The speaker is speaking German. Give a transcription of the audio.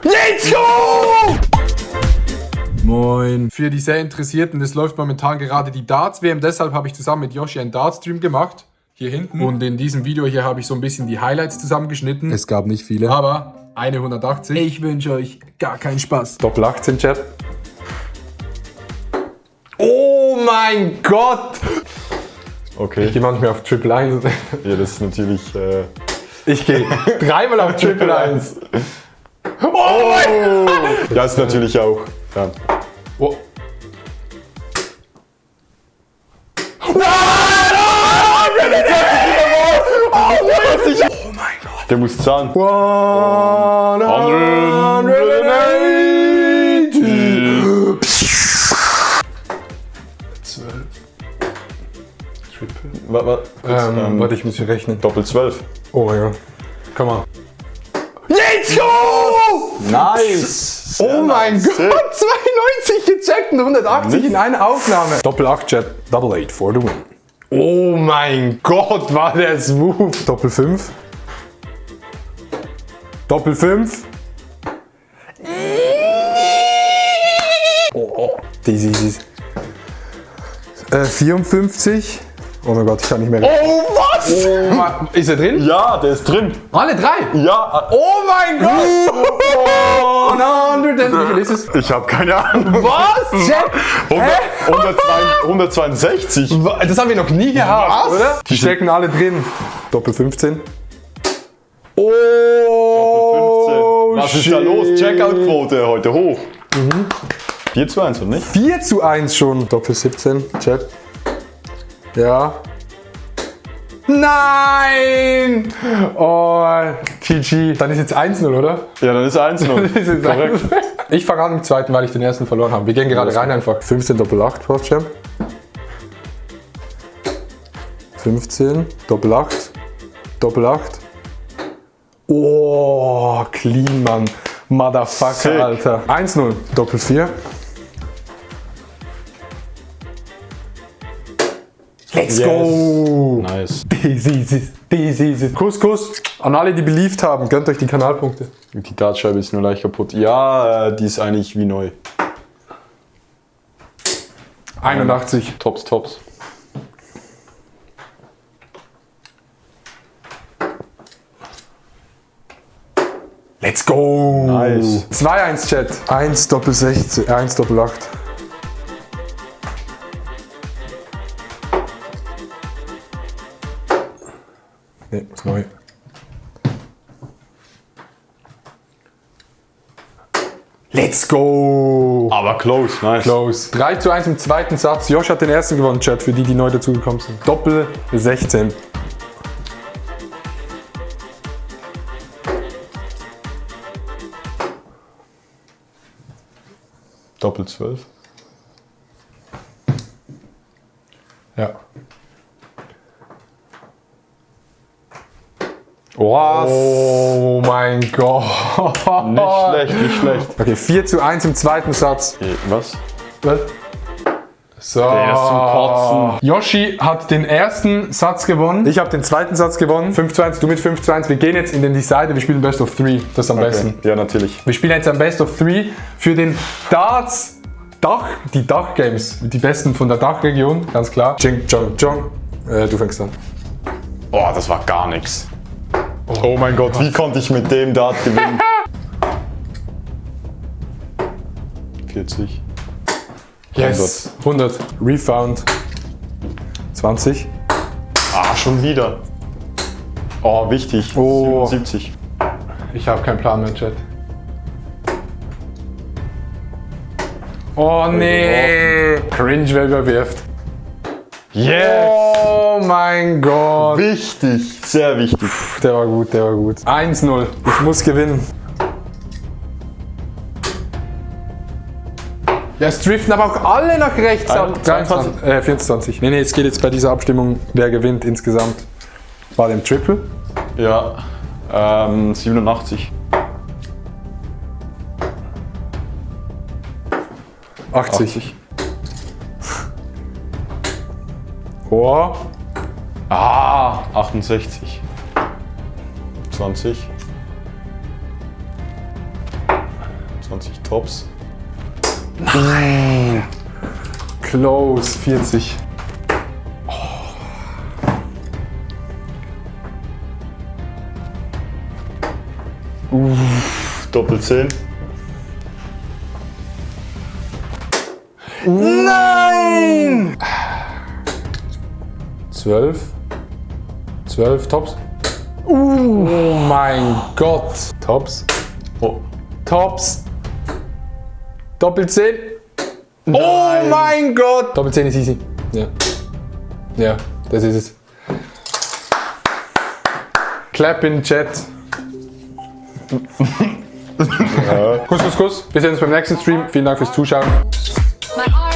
Let's go! Moin. Für die sehr Interessierten, es läuft momentan gerade die Darts-WM, deshalb habe ich zusammen mit Yoshi einen Darts-Stream gemacht. Hier hinten. Und in diesem Video hier habe ich so ein bisschen die Highlights zusammengeschnitten. Es gab nicht viele, aber eine 180. Ich wünsche euch gar keinen Spaß. Doppel 18 Chat. Oh mein Gott! Okay. Ich gehe manchmal auf Triple 1. Ja, das ist natürlich. Ich gehe dreimal auf Triple 1. Oh! Ja, ist natürlich auch. Ja. Oh. Oh mein Gott. Der muss zahlen. 180. 12. Triple. Warte, ich muss hier rechnen. Doppel 12. Oh mein Gott. Komm mal. Let's go! Nice! Oh mein Gott, 92 gecheckt und 180 in einer Aufnahme. Doppel 8 Chat, Double 8 for the win. Oh mein Gott, war der smooth. Doppel 5. Doppel 5. Oh, easy. 54. Oh mein Gott, ich kann nicht mehr. Oh, was? Oh, ist er drin? Ja, der ist drin. Alle drei? Ja. Oh mein Gott! 100, wie viel ist es? Ich habe keine Ahnung. Was? 162. Das haben wir noch nie gehabt, oder? Die stecken alle drin. Doppel 15. Oh, Was ist da los? Checkout-Quote heute hoch. 4:1, oder nicht? 4:1 schon. Doppel 17, Chat. Ja. Nein! Oh, GG. Dann ist jetzt 1-0, oder? Ja, dann ist 1-0. Korrekt. Ich fange an mit dem zweiten, weil ich den ersten verloren habe. Wir gehen gerade rein einfach. 15 Doppel 8, Postchamp. 15, Doppel 8, Doppel 8. Oh, clean, Mann. Motherfucker, Sick. Alter. 1-0, Doppel 4. Let's go! Nice. Easy. Kuss an alle, die believed haben. Gönnt euch die Kanalpunkte. Die Dartscheibe ist nur leicht kaputt. Ja, die ist eigentlich wie neu. 81. Tops. Let's go! Nice. 2-1 Chat. 1 Doppel 16, 1 Doppel 8. Ne, ist neu. Let's go! Aber close, nice. Close. 3:1 im zweiten Satz. Josh hat den ersten gewonnen, Chat, für die, die neu dazugekommen sind. Doppel 16. Doppel 12. Ja. Was? Oh mein Gott. Nicht schlecht. Okay, 4:1 im zweiten Satz. Was? So. Der ist zum Kotzen. Yoshi hat den ersten Satz gewonnen. Ich habe den zweiten Satz gewonnen. 5:1, du mit 5:1. Wir gehen jetzt in den Decider. Wir spielen Best of 3. Das ist am besten. Ja, natürlich. Wir spielen jetzt ein Best of 3 für den Darts die Dach-Games. Die besten von der Dachregion, ganz klar. Ching, Chong, Chong. Du fängst an. Oh, das war gar nichts. Oh mein Gott, wie konnte ich mit dem Dart gewinnen? 40. Yes. 100. Refound. 20. Ah, schon wieder. Oh, wichtig. Oh. 77. Ich habe keinen Plan mehr, Chat. Oh nee. Cringe, wer überwirft. Yes! Oh mein Gott. Wichtig, sehr wichtig. Der war gut. 1-0. Ich muss gewinnen. Ja, es driften aber auch alle nach rechts ab. 24. Nee, es geht jetzt bei dieser Abstimmung, wer gewinnt insgesamt. War dem Triple? Ja, 87. 80. Oh. 68. 20. 20 Tops. Close, 40. Doppel 10. Nein! 12. 12 Tops. Oh mein Gott. Tops. Oh. Tops. Doppel 10. Oh mein Gott. Doppel 10 ist easy. Ja. Ja, das ist es. Clap in Chat. Ja. Kuss. Wir sehen uns beim nächsten Stream. Vielen Dank fürs Zuschauen. My